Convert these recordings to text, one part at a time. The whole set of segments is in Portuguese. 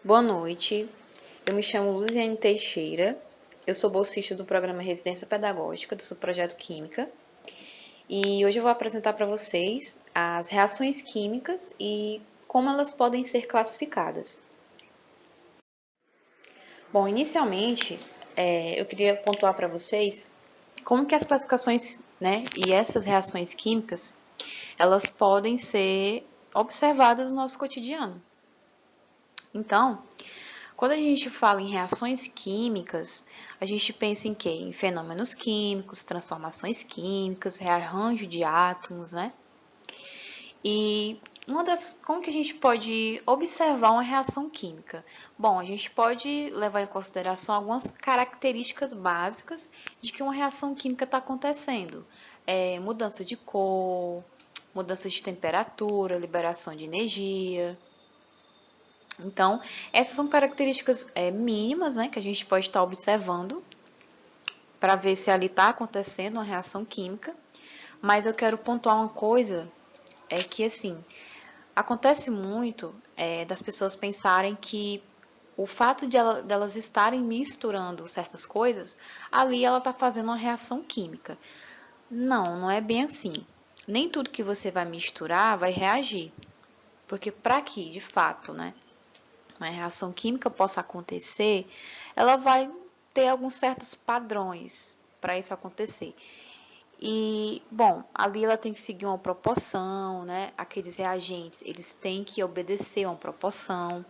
Boa noite, eu me chamo Luziane Teixeira, eu sou bolsista do programa Residência Pedagógica do Subprojeto Química e hoje eu vou apresentar para vocês as reações químicas e como elas podem ser classificadas. Bom, inicialmente eu queria pontuar para vocês como que as classificações, e essas reações químicas, elas podem ser observadas no nosso cotidiano. Então, quando a gente fala em reações químicas, a gente pensa em quê? Em fenômenos químicos, transformações químicas, rearranjo de átomos, né? E como que a gente pode observar uma reação química? Bom, a gente pode levar em consideração algumas características básicas de que uma reação química está acontecendo. Mudança de cor, mudança de temperatura, liberação de energia. Então, essas são características mínimas, né, que a gente pode estar observando para ver se ali está acontecendo uma reação química. Mas eu quero pontuar uma coisa, que assim, acontece muito das pessoas pensarem que o fato delas estarem misturando certas coisas, ali ela está fazendo uma reação química. Não, não é bem assim. Nem tudo que você vai misturar vai reagir. Porque para que, de fato, né, uma reação química possa acontecer, ela vai ter alguns certos padrões para isso acontecer. E, bom, ali ela tem que seguir uma proporção, né? Aqueles reagentes, eles têm que obedecer a uma proporção.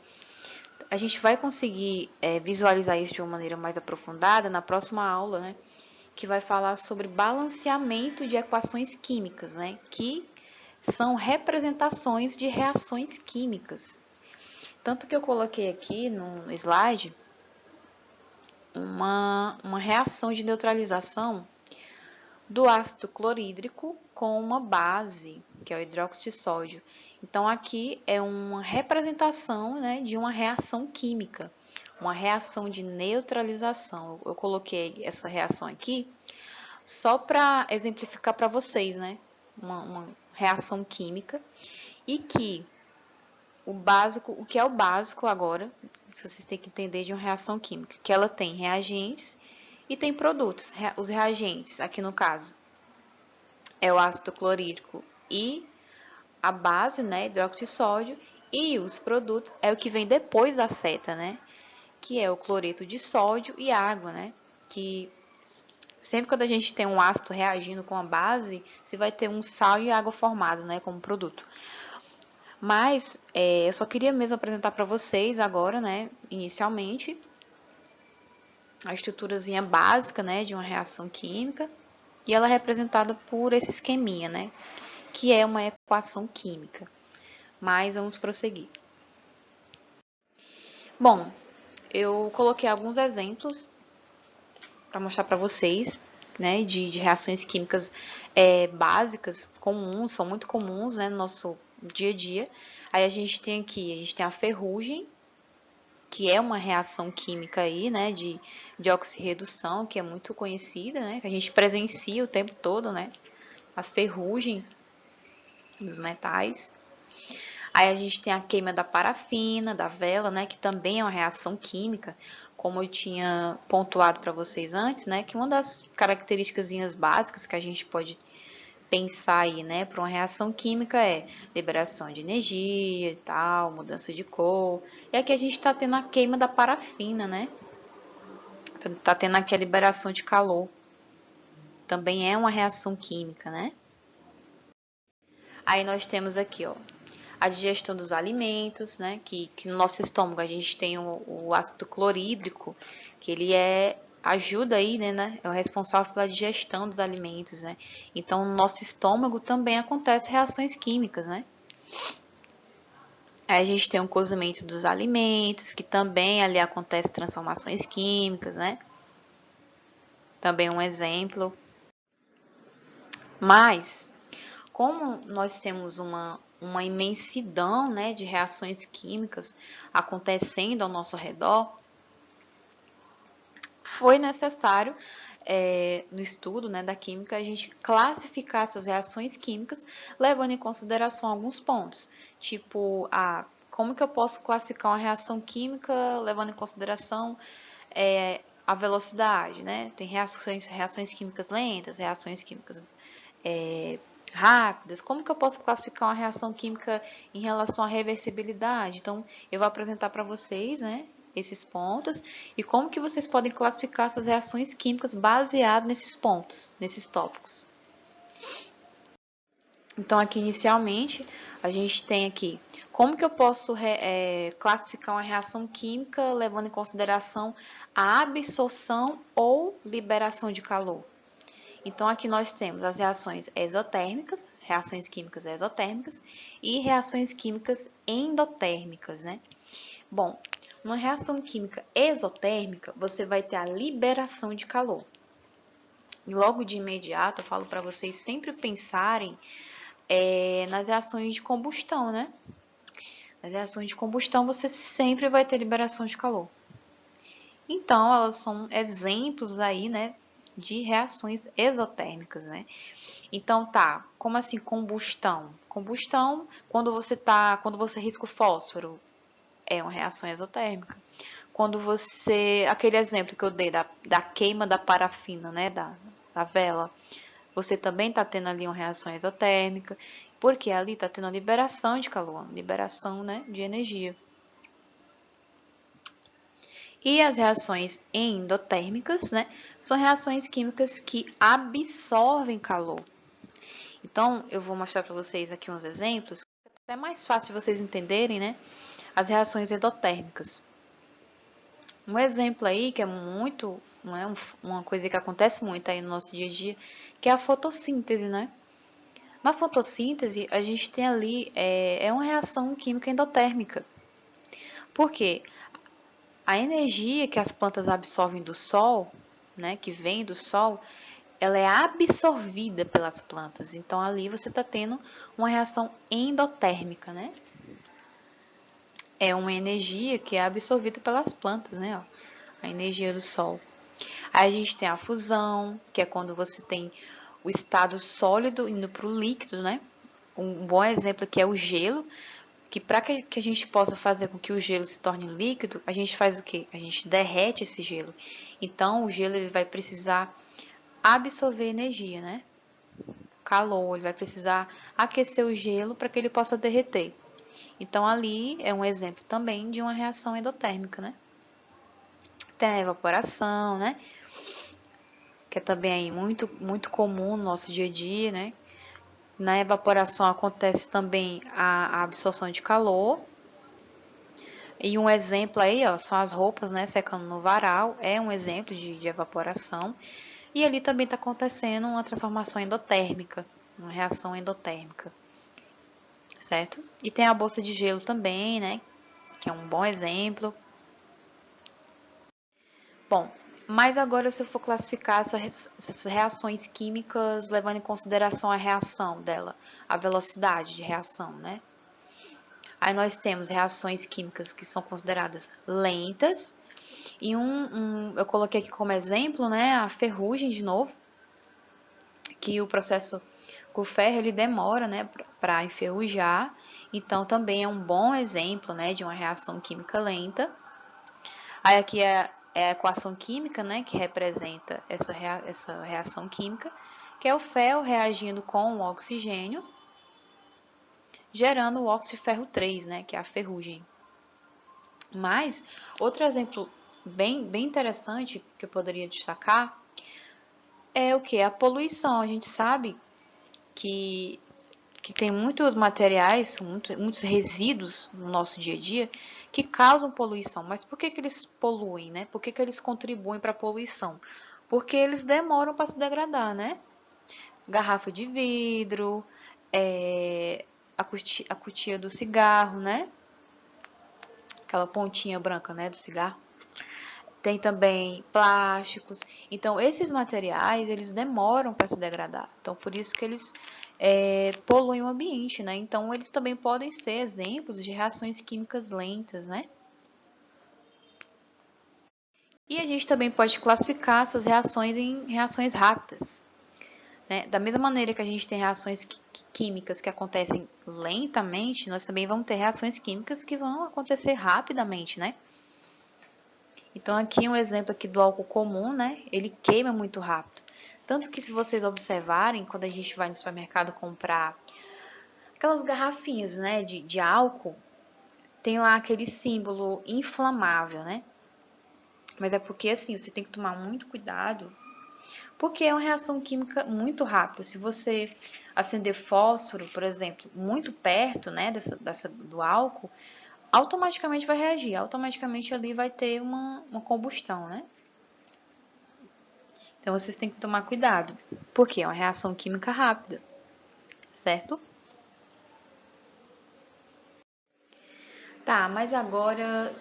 A gente vai conseguir visualizar isso de uma maneira mais aprofundada na próxima aula, né? Que vai falar sobre balanceamento de equações químicas, né? Que são representações de reações químicas. Tanto que eu coloquei aqui no slide uma reação de neutralização do ácido clorídrico com uma base, que é o hidróxido de sódio. Então, aqui é uma representação, né, de uma reação química, uma reação de neutralização. Eu coloquei essa reação aqui só para exemplificar para vocês, né, uma reação química e que o que é o básico agora, que vocês têm que entender de uma reação química, que ela tem reagentes e tem produtos. Os reagentes, aqui no caso, é o ácido clorídrico e a base, né, hidróxido de sódio, e os produtos é o que vem depois da seta, né, que é o cloreto de sódio e água, né, que sempre quando a gente tem um ácido reagindo com a base, você vai ter um sal e água formado, né, como produto. Mas eu só queria mesmo apresentar para vocês agora, né, inicialmente, a estruturazinha básica, né, de uma reação química, e ela é representada por esse esqueminha, né, que é uma equação química. Mas vamos prosseguir. Bom, eu coloquei alguns exemplos para mostrar para vocês, né, de reações químicas básicas, comuns, são muito comuns, né, no nosso dia a dia. Aí a gente tem a ferrugem, que é uma reação química aí, né, de oxirredução, que é muito conhecida, né, que a gente presencia o tempo todo, né, a ferrugem dos metais. Aí a gente tem a queima da parafina, da vela, né, que também é uma reação química, como eu tinha pontuado para vocês antes, né, que uma das características básicas que a gente pode pensar aí, né, para uma reação química é liberação de energia e tal, mudança de cor. E aqui a gente está tendo a queima da parafina, né? Tá tendo aqui a liberação de calor. Também é uma reação química, né? Aí nós temos aqui, ó, a digestão dos alimentos, né? Que no nosso estômago a gente tem o ácido clorídrico, que ele ajuda aí, né? É o responsável pela digestão dos alimentos, né? Então, no nosso estômago também acontecem reações químicas, né? Aí a gente tem o cozimento dos alimentos, que também ali acontece transformações químicas, né? Também um exemplo. Mas, como nós temos uma imensidão, né, de reações químicas acontecendo ao nosso redor, foi necessário, no estudo, né, da química, a gente classificar essas reações químicas, levando em consideração alguns pontos, tipo como que eu posso classificar uma reação química levando em consideração a velocidade, né? Tem reações químicas lentas, reações químicas rápidas. Como que eu posso classificar uma reação química em relação à reversibilidade? Então, eu vou apresentar para vocês, né, esses pontos e como que vocês podem classificar essas reações químicas baseado nesses pontos, nesses tópicos. Então, aqui inicialmente, a gente tem aqui como que eu posso classificar uma reação química levando em consideração a absorção ou liberação de calor. Então, aqui nós temos as reações exotérmicas, reações químicas exotérmicas e reações químicas endotérmicas, né? Bom, numa reação química exotérmica, você vai ter a liberação de calor. E logo de imediato, eu falo para vocês sempre pensarem nas reações de combustão, né? Nas reações de combustão, você sempre vai ter liberação de calor. Então, elas são exemplos aí, né, de reações exotérmicas, né? Então, tá, como assim combustão? Combustão, quando você risca o fósforo, é uma reação exotérmica. Quando aquele exemplo que eu dei da queima da parafina, né, da vela, você também está tendo ali uma reação exotérmica, porque ali está tendo a liberação de calor, liberação, né, de energia. E as reações endotérmicas, né, são reações químicas que absorvem calor. Então, eu vou mostrar para vocês aqui uns exemplos, é até mais fácil de vocês entenderem, né, as reações endotérmicas. Um exemplo aí que é muito, não é uma coisa que acontece muito aí no nosso dia a dia, que é a fotossíntese, né? Na fotossíntese, a gente tem ali uma reação química endotérmica. Por quê? A energia que as plantas absorvem do sol, né, que vem do sol, ela é absorvida pelas plantas. Então, ali você está tendo uma reação endotérmica, né? É uma energia que é absorvida pelas plantas, né? Ó, a energia do sol. Aí a gente tem a fusão, que é quando você tem o estado sólido indo para o líquido, né? Um bom exemplo aqui é o gelo, que para que a gente possa fazer com que o gelo se torne líquido, a gente faz o quê? A gente derrete esse gelo. Então, o gelo ele vai precisar absorver energia, né? Calor, ele vai precisar aquecer o gelo para que ele possa derreter. Então, ali é um exemplo também de uma reação endotérmica, né? Tem a evaporação, né? Que é também muito comum no nosso dia a dia, né? Na evaporação acontece também a absorção de calor. E um exemplo aí, ó, são as roupas, né, secando no varal, é um exemplo de evaporação. E ali também está acontecendo uma transformação endotérmica, uma reação endotérmica, certo? E tem a bolsa de gelo também, né, que é um bom exemplo. Bom, mas agora se eu for classificar essas reações químicas levando em consideração a reação dela, a velocidade de reação, né? Aí nós temos reações químicas que são consideradas lentas. E eu coloquei aqui como exemplo, né, a ferrugem de novo, que o processo com o ferro ele demora, né, para enferrujar. Então também é um bom exemplo, né, de uma reação química lenta. Aí aqui é a equação química, né, que representa essa reação química, que é o ferro reagindo com o oxigênio, gerando o óxido de ferro 3, né, que é a ferrugem. Mas, outro exemplo bem interessante que eu poderia destacar é o que? A poluição. A gente sabe que tem muitos materiais, muitos resíduos no nosso dia a dia que causam poluição. Mas por que eles poluem, né? Por que eles contribuem para a poluição? Porque eles demoram para se degradar, né? Garrafa de vidro, a cutia do cigarro, né? Aquela pontinha branca, né, do cigarro. Tem também plásticos. Então, esses materiais, eles demoram para se degradar. Então, por isso que eles poluem o ambiente, né? Então, eles também podem ser exemplos de reações químicas lentas, né? E a gente também pode classificar essas reações em reações rápidas. né? Da mesma maneira que a gente tem reações químicas que acontecem lentamente, nós também vamos ter reações químicas que vão acontecer rapidamente, né? Então, aqui um exemplo aqui do álcool comum, né? Ele queima muito rápido. Tanto que se vocês observarem, quando a gente vai no supermercado comprar aquelas garrafinhas, né, de álcool, tem lá aquele símbolo inflamável, né? Mas é porque, assim, você tem que tomar muito cuidado, porque é uma reação química muito rápida. Se você acender fósforo, por exemplo, muito perto, né, do álcool, automaticamente vai reagir, automaticamente ali vai ter uma combustão, né? Então, vocês têm que tomar cuidado, porque é uma reação química rápida, certo? Tá, mas agora,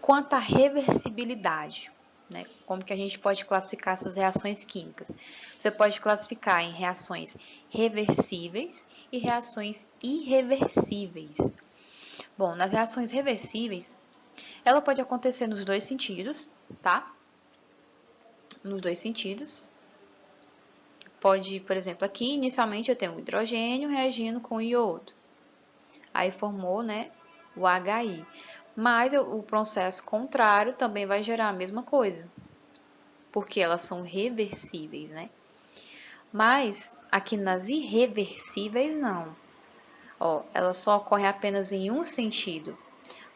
quanto à reversibilidade, né? Como que a gente pode classificar essas reações químicas? Você pode classificar em reações reversíveis e reações irreversíveis. Bom, nas reações reversíveis, ela pode acontecer nos dois sentidos, tá? Nos dois sentidos. Pode, por exemplo, aqui inicialmente eu tenho um hidrogênio reagindo com iodo. Aí formou, né, o HI. Mas o processo contrário também vai gerar a mesma coisa, porque elas são reversíveis, né? Mas aqui nas irreversíveis não. Ó, elas só ocorrem apenas em um sentido.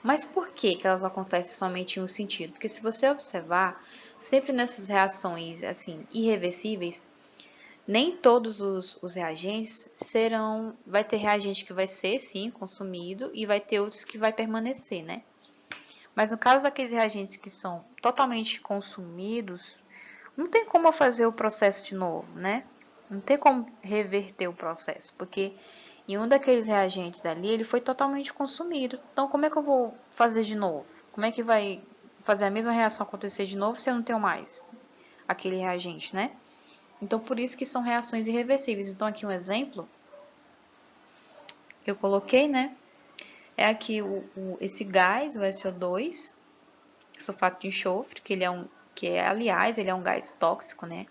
Mas por que que elas acontecem somente em um sentido? Porque se você observar, sempre nessas reações assim irreversíveis, nem todos os reagentes serão, vai ter reagente que vai ser sim consumido e vai ter outros que vai permanecer, né? Mas no caso daqueles reagentes que são totalmente consumidos, não tem como eu fazer o processo de novo, né? Não tem como reverter o processo, porque em um daqueles reagentes ali, ele foi totalmente consumido. Então, como é que eu vou fazer de novo? Como é que vai fazer a mesma reação acontecer de novo se eu não tenho mais aquele reagente, né? Então, por isso que são reações irreversíveis. Então, aqui um exemplo, eu coloquei, né? É aqui esse gás, o SO2, sulfato de enxofre, que ele é aliás, ele é um gás tóxico, né?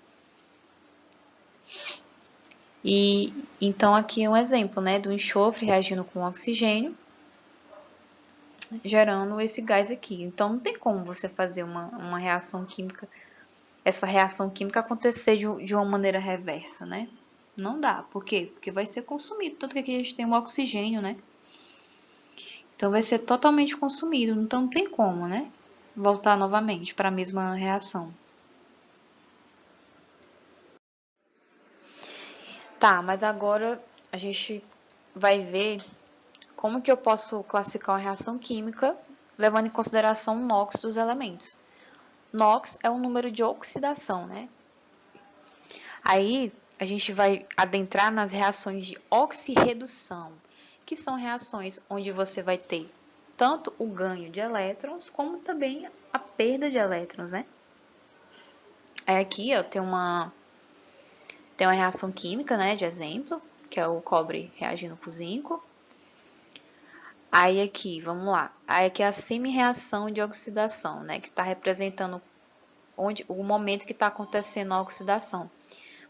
E então aqui é um exemplo, né, do enxofre reagindo com oxigênio, gerando esse gás aqui. Então não tem como você fazer uma reação química, essa reação química acontecer de uma maneira reversa, né? Não dá. Por quê? Porque vai ser consumido. Tanto que aqui a gente tem o oxigênio, né? Então vai ser totalmente consumido. Então não tem como, né? Voltar novamente para a mesma reação. Tá, mas agora a gente vai ver como que eu posso classificar uma reação química levando em consideração o NOx dos elementos. NOx é o número de oxidação, né? Aí a gente vai adentrar nas reações de oxirredução, que são reações onde você vai ter tanto o ganho de elétrons como também a perda de elétrons, né? Aí aqui, ó, tem uma reação química, né, de exemplo, que é o cobre reagindo com zinco. Aí aqui, vamos lá. Aí aqui é a semi-reação de oxidação, né, que está representando o momento que está acontecendo a oxidação.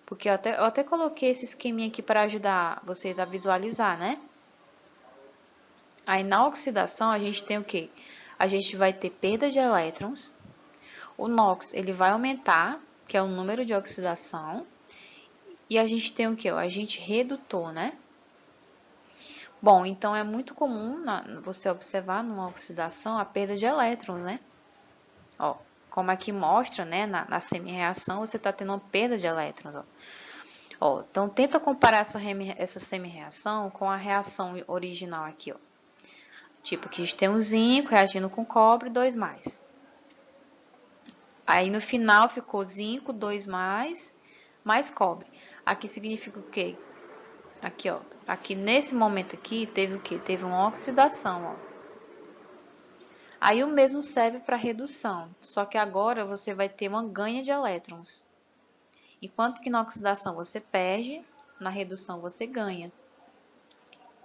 Porque eu até coloquei esse esqueminha aqui para ajudar vocês a visualizar, né? Aí na oxidação a gente tem o quê? A gente vai ter perda de elétrons. O NOx ele vai aumentar, que é o número de oxidação. E a gente tem o quê? O agente redutor, né? Bom, então é muito comum você observar numa oxidação a perda de elétrons, né? Ó, como aqui mostra, né, na semi-reação, você está tendo uma perda de elétrons, ó. Ó, então, tenta comparar essa semi-reação com a reação original aqui, ó. Tipo, aqui a gente tem um zinco reagindo com cobre, 2 mais. Aí, no final, ficou zinco, 2 mais cobre. Aqui significa o quê? Aqui, ó. Aqui, nesse momento aqui, teve o quê? Teve uma oxidação, ó. Aí, o mesmo serve para redução, só que agora você vai ter uma ganha de elétrons. Enquanto que na oxidação você perde, na redução você ganha.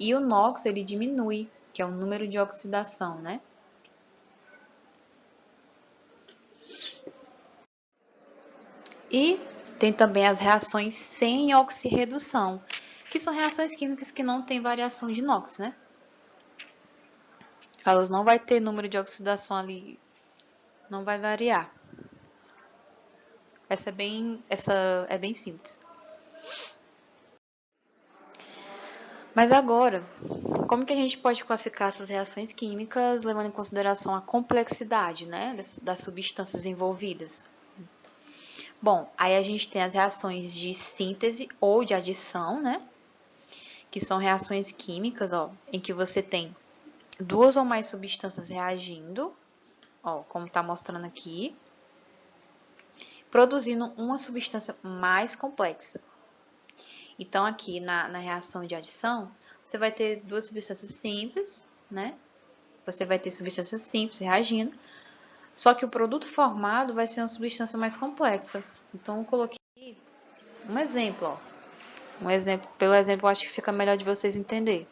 E o NOx ele diminui, que é o número de oxidação, né? E Tem também as reações sem oxirredução, que são reações químicas que não têm variação de NOx, né? Elas não vai ter número de oxidação ali, não vai variar. Essa é bem simples. Mas agora, como que a gente pode classificar essas reações químicas levando em consideração a complexidade, né, das substâncias envolvidas? Bom, aí a gente tem as reações de síntese ou de adição, né, que são reações químicas, ó, em que você tem duas ou mais substâncias reagindo, ó, como está mostrando aqui, produzindo uma substância mais complexa. Então, aqui na reação de adição, você vai ter duas substâncias simples, né? Você vai ter substâncias simples reagindo, só que o produto formado vai ser uma substância mais complexa. Então, eu coloquei um exemplo, ó. Pelo exemplo, eu acho que fica melhor de vocês entenderem.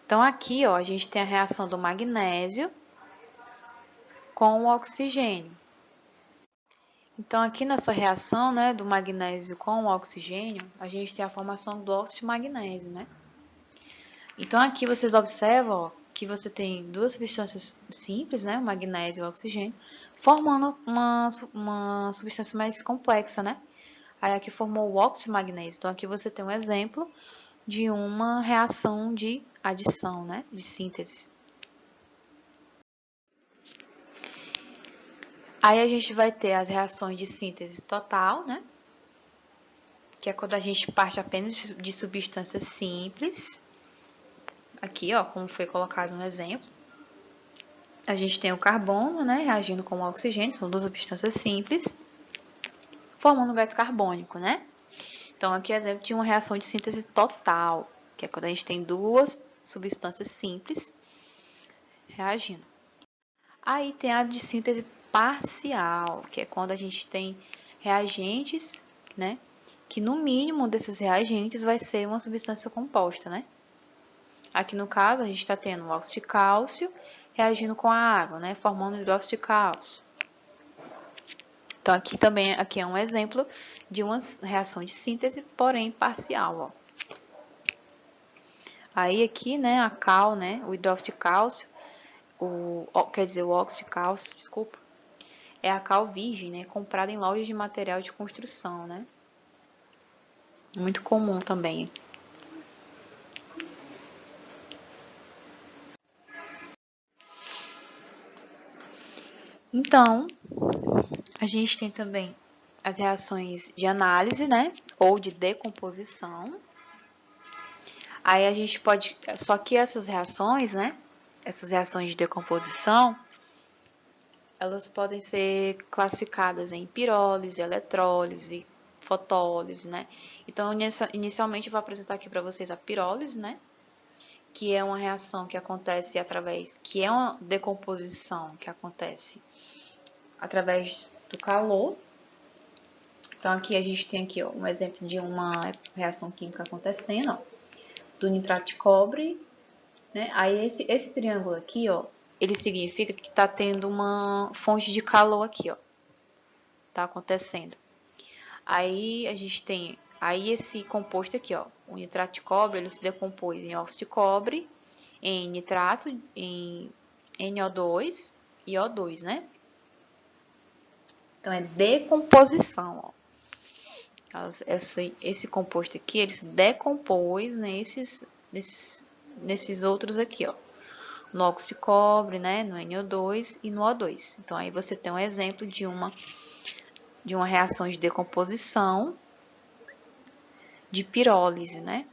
Então, aqui, ó, a gente tem a reação do magnésio com o oxigênio. Então, aqui nessa reação, né, do magnésio com o oxigênio, a gente tem a formação do óxido de magnésio, né? Então, aqui vocês observam, ó, que você tem duas substâncias simples, né, o magnésio e o oxigênio, formando uma substância mais complexa, né? Aí aqui formou o óxido de magnésio. Então, aqui você tem um exemplo de uma reação de adição, né, de síntese. Aí a gente vai ter as reações de síntese total, né? Que é quando a gente parte apenas de substâncias simples. Aqui, ó, como foi colocado no exemplo. A gente tem o carbono, né, reagindo com o oxigênio, são duas substâncias simples, formando gás carbônico, né? Então, aqui é exemplo de uma reação de síntese total, que é quando a gente tem duas substâncias simples reagindo. Aí tem a de síntese parcial, que é quando a gente tem reagentes, né, que no mínimo desses reagentes vai ser uma substância composta, né? Aqui no caso, a gente está tendo o óxido de cálcio reagindo com a água, né, formando hidróxido de cálcio. Então, aqui é um exemplo de uma reação de síntese, porém parcial, ó. Aí aqui, né, a cal, né, o hidróxido de cálcio, o óxido de cálcio, desculpa, é a cal virgem, né, comprada em lojas de material de construção, né. Muito comum também. Então, a gente tem também as reações de análise, né, ou de decomposição. Aí a gente pode, só que essas reações, né, essas reações de decomposição, elas podem ser classificadas em pirólise, eletrólise, fotólise, né? Então, inicialmente eu vou apresentar aqui para vocês a pirólise, né? Que é uma reação que acontece que é uma decomposição que acontece através do calor. Então, aqui a gente tem aqui, ó, um exemplo de uma reação química acontecendo, ó, do nitrato de cobre, né? Aí esse triângulo aqui, ó, ele significa que está tendo uma fonte de calor aqui, ó, tá acontecendo. Aí a gente tem esse composto aqui, ó, o nitrato de cobre, ele se decompôs em óxido de cobre, em nitrato, em NO2 e O2, né? Então é decomposição, ó. Esse composto aqui, ele se decompôs nesses outros aqui, ó. No óxido de cobre, né, no NO2 e no O2. Então, aí você tem um exemplo de uma reação de decomposição de pirólise, né?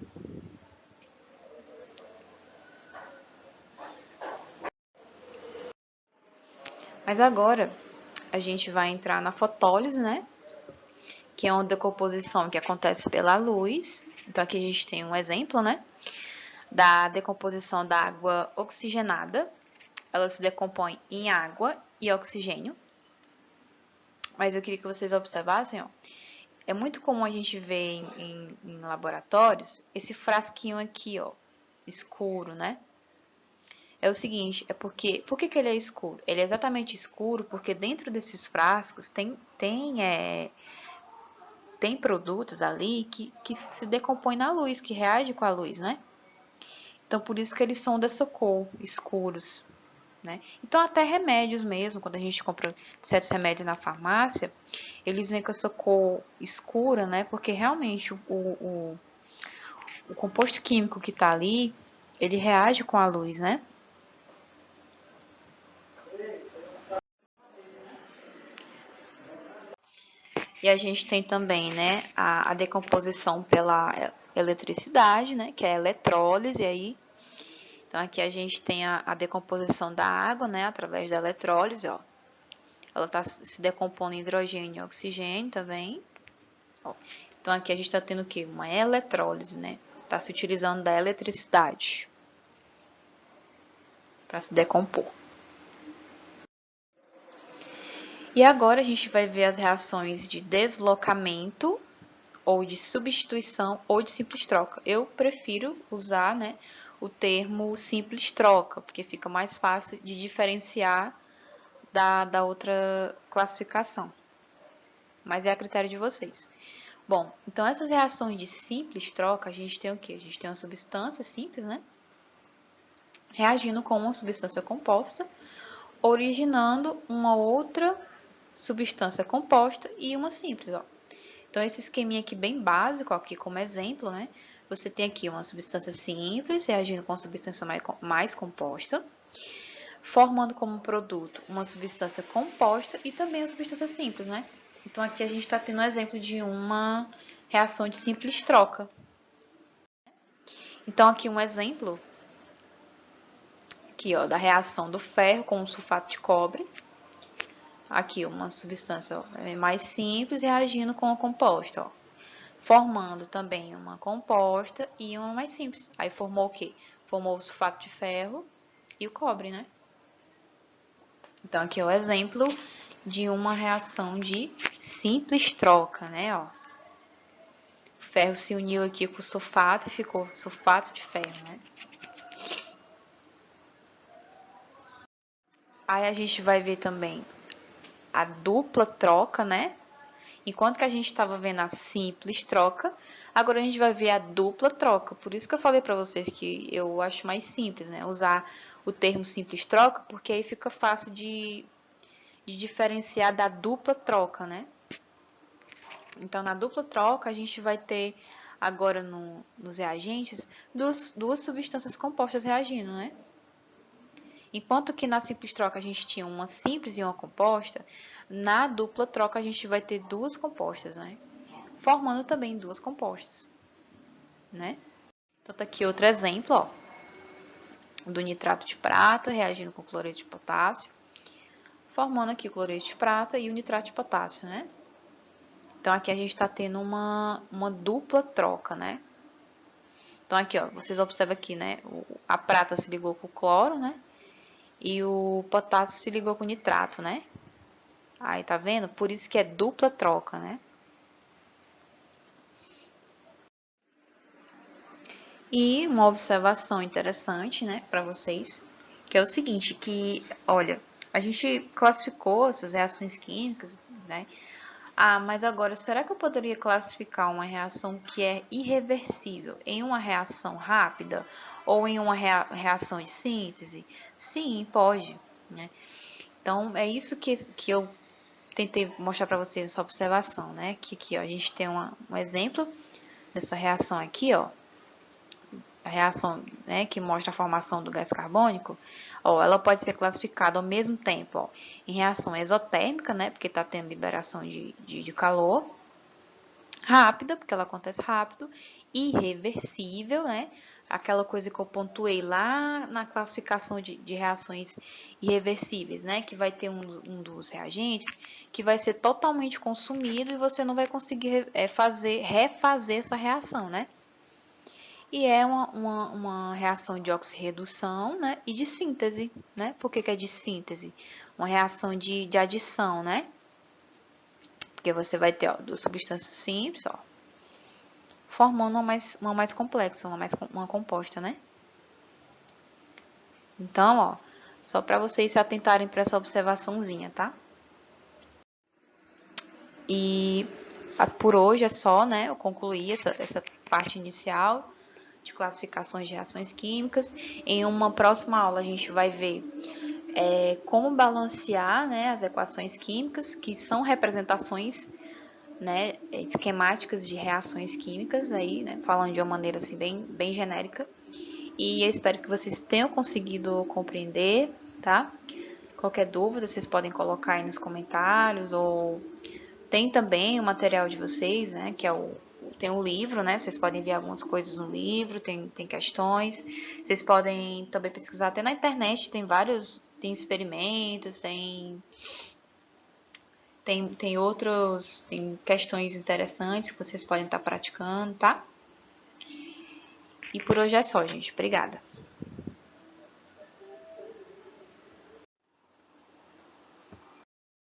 Mas agora, a gente vai entrar na fotólise, né? Que é uma decomposição que acontece pela luz. Então, aqui a gente tem um exemplo, né? Da decomposição da água oxigenada. Ela se decompõe em água e oxigênio. Mas eu queria que vocês observassem, ó. É muito comum a gente ver em laboratórios esse frasquinho aqui, ó, escuro, né? é o seguinte, por que ele é escuro? Ele é exatamente escuro porque dentro desses frascos tem produtos ali que se decompõem na luz, que reagem com a luz, né? Então, por isso que eles são dessa cor, escuros, né? Então, até remédios mesmo, quando a gente compra certos remédios na farmácia, eles vêm com essa cor escura, né? Porque realmente o composto químico que está ali, ele reage com a luz, né? E a gente tem também, né, a decomposição pela eletricidade, né, que é a eletrólise aí. Então, aqui a gente tem a decomposição da água, né, através da eletrólise, ó. Ela está se decompondo em hidrogênio e oxigênio também. Ó. Então, aqui a gente está tendo o quê? Uma eletrólise, né? Está se utilizando da eletricidade para se decompor. E agora a gente vai ver as reações de deslocamento, ou de substituição, ou de simples troca. Eu prefiro usar, né, o termo simples troca, porque fica mais fácil de diferenciar da outra classificação. Mas é a critério de vocês. Bom, então essas reações de simples troca, a gente tem o quê? A gente tem uma substância simples, né? Reagindo com uma substância composta, originando uma outra substância composta e uma simples, ó. Então, esse esqueminha aqui bem básico, ó, aqui como exemplo, né? Você tem aqui uma substância simples reagindo com uma substância mais composta, formando como produto uma substância composta e também uma substância simples, né? Então, aqui a gente está tendo um exemplo de uma reação de simples troca. Então, aqui um exemplo aqui, ó, da reação do ferro com o sulfato de cobre. Aqui, uma substância ó, mais simples reagindo com a composta, ó, formando também uma composta e uma mais simples. Aí formou o quê? Formou o sulfato de ferro e o cobre, né? Então, aqui é o exemplo de uma reação de simples troca, né? Ó. O ferro se uniu aqui com o sulfato e ficou sulfato de ferro, né? Aí a gente vai ver também a dupla troca, né? Enquanto que a gente estava vendo a simples troca, agora a gente vai ver a dupla troca. Por isso que eu falei para vocês que eu acho mais simples, né? Usar o termo simples troca, porque aí fica fácil de diferenciar da dupla troca, né? Então, na dupla troca, a gente vai ter agora nos reagentes duas substâncias compostas reagindo, né? Enquanto que na simples troca a gente tinha uma simples e uma composta, na dupla troca a gente vai ter duas compostas, né? Formando também duas compostas, né? Então, tá aqui outro exemplo, ó, do nitrato de prata reagindo com cloreto de potássio, formando aqui o cloreto de prata e o nitrato de potássio, né? Então, aqui a gente está tendo uma dupla troca, né? Então, aqui, ó, vocês observam aqui, né? A prata se ligou com o cloro, né? E o potássio se ligou com o nitrato, né? Aí, tá vendo? Por isso que é dupla troca, né? E uma observação interessante, né, para vocês, que é o seguinte, que, olha, a gente classificou essas reações químicas, né? Ah, mas agora, será que eu poderia classificar uma reação que é irreversível em uma reação rápida ou em uma reação de síntese? Sim, pode, né? Então, é isso que eu tentei mostrar para vocês, essa observação, né? Que aqui, ó, a gente tem um exemplo dessa reação aqui, ó, a reação, né, que mostra a formação do gás carbônico, ó, ela pode ser classificada ao mesmo tempo, ó, em reação exotérmica, né, porque está tendo liberação de calor, rápida, porque ela acontece rápido, irreversível, né, aquela coisa que eu pontuei lá na classificação de reações irreversíveis, né, que vai ter um dos reagentes que vai ser totalmente consumido e você não vai conseguir refazer essa reação, né. E é uma reação de oxirredução, né? E de síntese, né? Por que é de síntese? Uma reação de adição, né? Porque você vai ter, ó, duas substâncias simples, ó, formando uma mais complexa, uma composta, né? Então, ó, só para vocês se atentarem para essa observaçãozinha, tá? E por hoje é só, né? Eu concluí essa parte inicial de classificações de reações químicas. Em uma próxima aula a gente vai ver como balancear, né, as equações químicas, que são representações, né, esquemáticas de reações químicas, aí, né, falando de uma maneira assim bem genérica. E eu espero que vocês tenham conseguido compreender, tá? Qualquer dúvida vocês podem colocar aí nos comentários, ou tem também o material de vocês, né, que é tem um livro, né, vocês podem ver algumas coisas no livro, tem questões, vocês podem também pesquisar até na internet, tem experimentos, tem questões interessantes que vocês podem estar praticando, tá? E por hoje é só, gente. Obrigada.